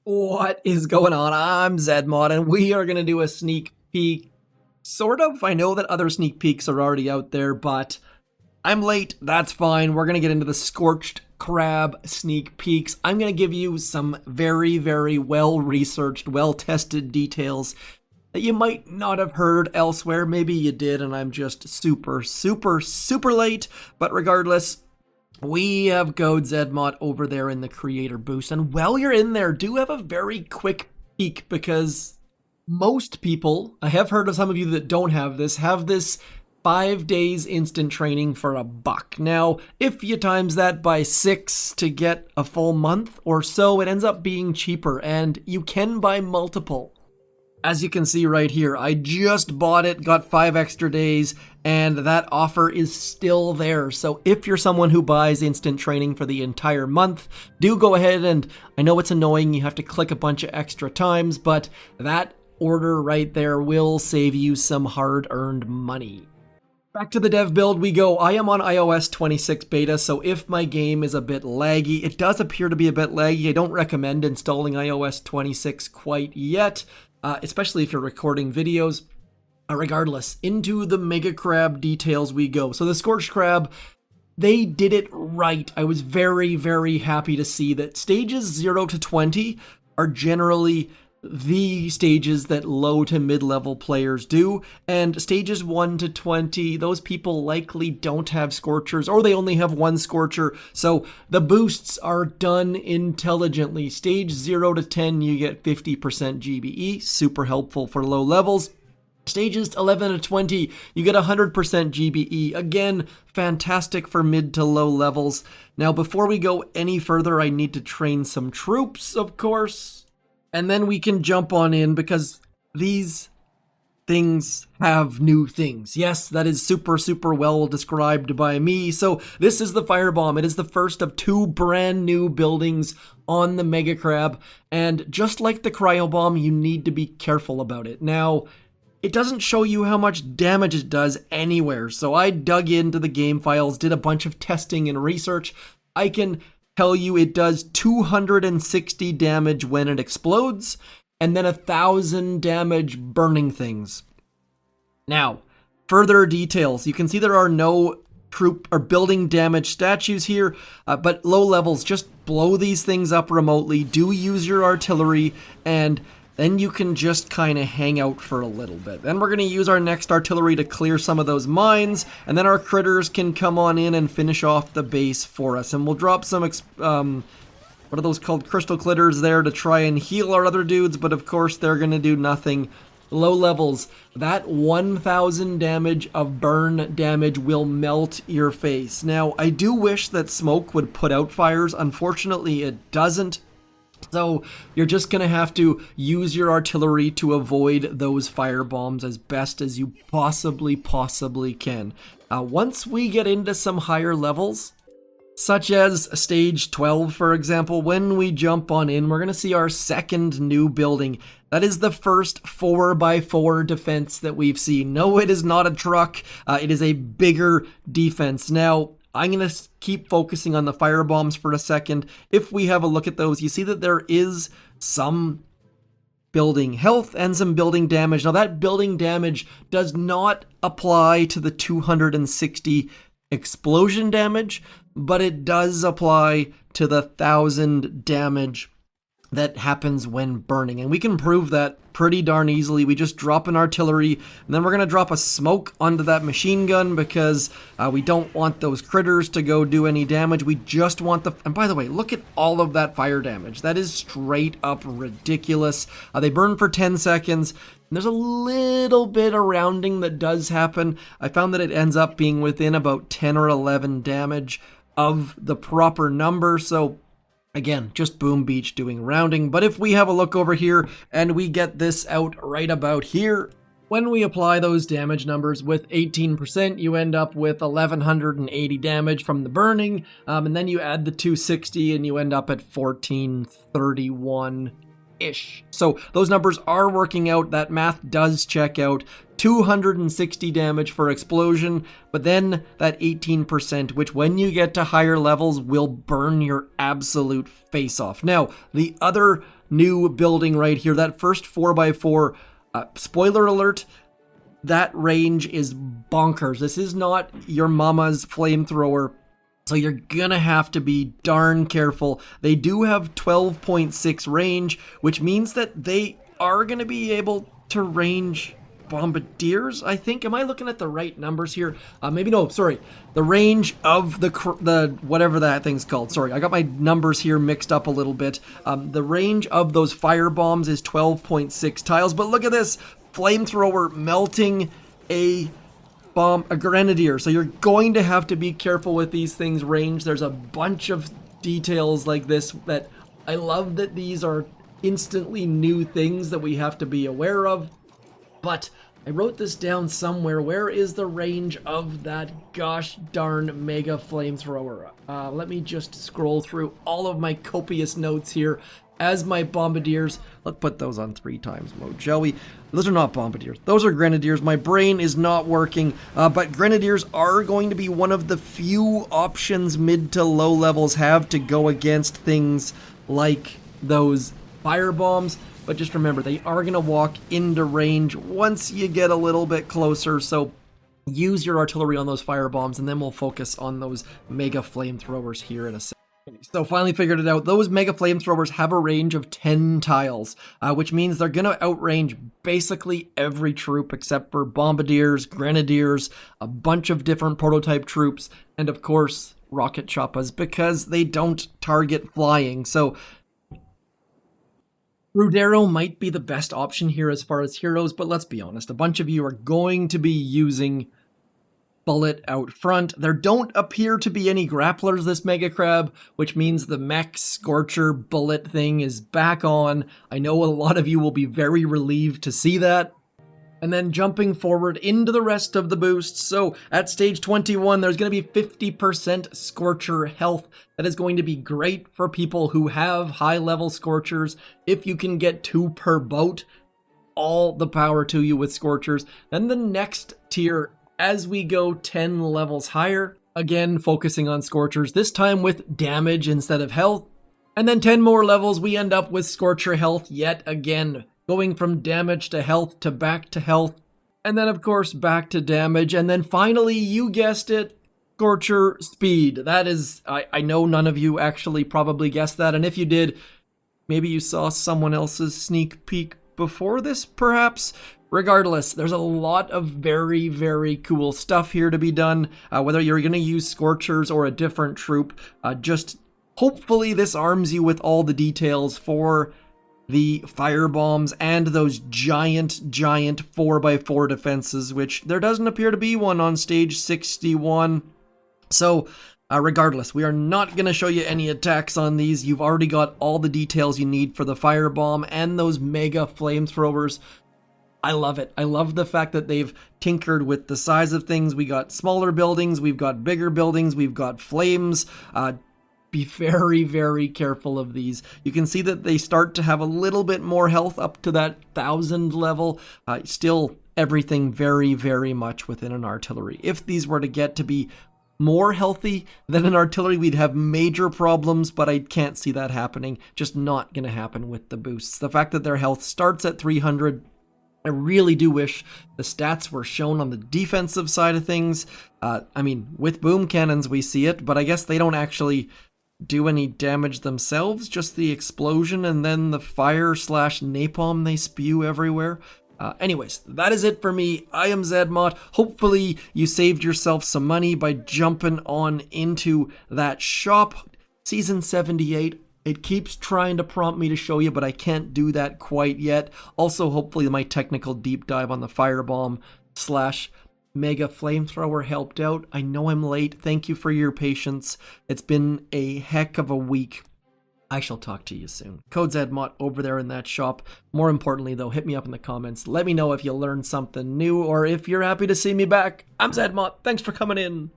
What is going on? I'm zmoT, and we are going to do a sneak peek. Sort of. I know that other sneak peeks are already out there, but I'm late. That's fine. We're going to get into the Scorched Crab sneak peeks. I'm going to give you some very, very well-researched, well-tested details that you might not have heard elsewhere. Maybe you did, and I'm just super, super, super late. But regardless, we have Code zmoT over there in the creator boost, and while you're in there, do have a very quick peek, because most people, I have heard of some of you that don't have this 5 days instant training for $1. Now, if you times that by 6 to get a full month or so, it ends up being cheaper, and you can buy multiple. As you can see right here, I just bought it, got 5 extra days, and that offer is still there. So if you're someone who buys instant training for the entire month, do go ahead, and I know it's annoying, you have to click a bunch of extra times, but that order right there will save you some hard-earned money. Back to the dev build we go. I am on iOS 26 beta, so if my game is a bit laggy, it does appear to be a bit laggy. I don't recommend installing iOS 26 quite yet. Especially if you're recording videos. Regardless, into the Mega Crab details we go. So the Scorched Crab, they did it right. I was very, very happy to see that stages 0 to 20 are generally the stages that low to mid-level players do, and stages 1 to 20, those people likely don't have Scorchers, or they only have one Scorcher, so the boosts are done intelligently. Stage 0 to 10, you get 50% GBE, super helpful for low levels. Stages 11 to 20, you get 100% GBE. Again, fantastic for mid to low levels. Now, before we go any further, I need to train some troops, of course. And then we can jump on in, because these things have new things. Yes, that is super, super well described by me. So this is the Firebomb. It is the first of 2 brand new buildings on the Mega Crab. And just like the Cryo Bomb, you need to be careful about it. Now, it doesn't show you how much damage it does anywhere. So I dug into the game files, did a bunch of testing and research. I can tell you it does 260 damage when it explodes, and then 1,000 damage burning things. Now, further details. You can see there are no troop or building damage statues here, but low levels, just blow these things up remotely, do use your artillery, and then you can just kind of hang out for a little bit. Then we're going to use our next artillery to clear some of those mines, and then our critters can come on in and finish off the base for us. And we'll drop some, what are those called? Crystal Clitters there to try and heal our other dudes, but of course they're going to do nothing. Low levels, that 1,000 damage of burn damage will melt your face. Now, I do wish that smoke would put out fires. Unfortunately, it doesn't. So you're just going to have to use your artillery to avoid those fire bombs as best as you possibly can. Once we get into some higher levels, such as stage 12, for example, when we jump on in, we're going to see our second new building. That is the first 4x4 defense that we've seen. No, it is not a truck. It is a bigger defense. Now, I'm going to keep focusing on the fire bombs for a second. If we have a look at those, you see that there is some building health and some building damage. Now, that building damage does not apply to the 260 explosion damage, but it does apply to the 1,000 damage that happens when burning. And we can prove that pretty darn easily. We just drop an artillery, and then we're going to drop a smoke onto that machine gun, because we don't want those critters to go do any damage. We just want the... And by the way, look at all of that fire damage. That is straight up ridiculous. They burn for 10 seconds. And there's a little bit of rounding that does happen. I found that it ends up being within about 10 or 11 damage of the proper number. So again, just Boom Beach doing rounding. But if we have a look over here and we get this out right about here, when we apply those damage numbers with 18%, you end up with 1,180 damage from the burning. And then you add the 260 and you end up at 1,431-ish. So those numbers are working out. That math does check out. 260 damage for explosion, but then that 18%, which when you get to higher levels will burn your absolute face off. Now, the other new building right here. That first 4x4, spoiler alert, that range is bonkers. This is not your mama's flamethrower, so you're gonna have to be darn careful. They do have 12.6 range, which means that they are gonna be able to range Bombardiers, I think. Am I looking at the right numbers here? Maybe no, sorry. The range of the whatever that thing's called. Sorry, I got my numbers here mixed up a little bit. The range of those firebombs is 12.6 tiles, but look at this. Flamethrower melting a Grenadier. So you're going to have to be careful with these things' range. There's a bunch of details like this that I love, that these are instantly new things that we have to be aware of. But I wrote this down somewhere. Where is the range of that gosh darn Mega Flamethrower? Let me just scroll through all of my copious notes here as my Bombardiers. Let's put those on 3x mode, shall we? Those are not Bombardiers. Those are Grenadiers. My brain is not working, but Grenadiers are going to be one of the few options mid to low levels have to go against things like those firebombs. But just remember, they are going to walk into range once you get a little bit closer, so use your artillery on those firebombs, and then we'll focus on those Mega Flamethrowers here in a second. So finally figured it out. Those Mega Flamethrowers have a range of 10 tiles, which means they're going to outrange basically every troop except for Bombardiers, Grenadiers, a bunch of different prototype troops, and of course, Rocket Choppers, because they don't target flying. So Rudero might be the best option here as far as heroes, but let's be honest, a bunch of you are going to be using Bullet out front. There don't appear to be any grapplers this Mega Crab, which means the mech Scorcher Bullet thing is back on. I know a lot of you will be very relieved to see that. And then jumping forward into the rest of the boosts. So at stage 21, there's going to be 50% Scorcher health. That is going to be great for people who have high-level Scorchers. If you can get 2 per boat, all the power to you with Scorchers. Then the next tier, as we go 10 levels higher, again focusing on Scorchers, this time with damage instead of health. And then 10 more levels, we end up with Scorcher health yet again, going from damage to health to back to health, and then of course back to damage, and then finally, you guessed it, Scorcher speed. That is, I know none of you actually probably guessed that, and if you did, maybe you saw someone else's sneak peek before this, perhaps? Regardless, there's a lot of very, very cool stuff here to be done, whether you're going to use Scorchers or a different troop. Just hopefully this arms you with all the details for the firebombs and those giant 4x4 defenses, which there doesn't appear to be one on stage 61. So regardless, we are not going to show you any attacks on these. You've already got all the details you need for the firebomb and those Mega Flamethrowers. I love it. I love the fact that they've tinkered with the size of things. We got smaller buildings, we've got bigger buildings, we've got flames. Be very, very careful of these. You can see that they start to have a little bit more health up to that 1000 level. Still everything very, very much within an artillery. If these were to get to be more healthy than an artillery, we'd have major problems, but I can't see that happening. Just not going to happen with the boosts. The fact that their health starts at 300, I really do wish the stats were shown on the defensive side of things. I mean, with boom cannons we see it, but I guess they don't actually do any damage themselves, just the explosion and then the fire/napalm they spew everywhere. Anyways, that is it for me. I am zmoT. Hopefully you saved yourself some money by jumping on into that shop. Season 78. It keeps trying to prompt me to show you, but I can't do that quite yet. Also, hopefully my technical deep dive on the firebomb / Mega Flamethrower helped out. I know I'm late. Thank you for your patience. It's been a heck of a week. I shall talk to you soon. Code zmoT over there in that shop. More importantly, though, hit me up in the comments. Let me know if you learned something new or if you're happy to see me back. I'm zmoT. Thanks for coming in.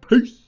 Peace.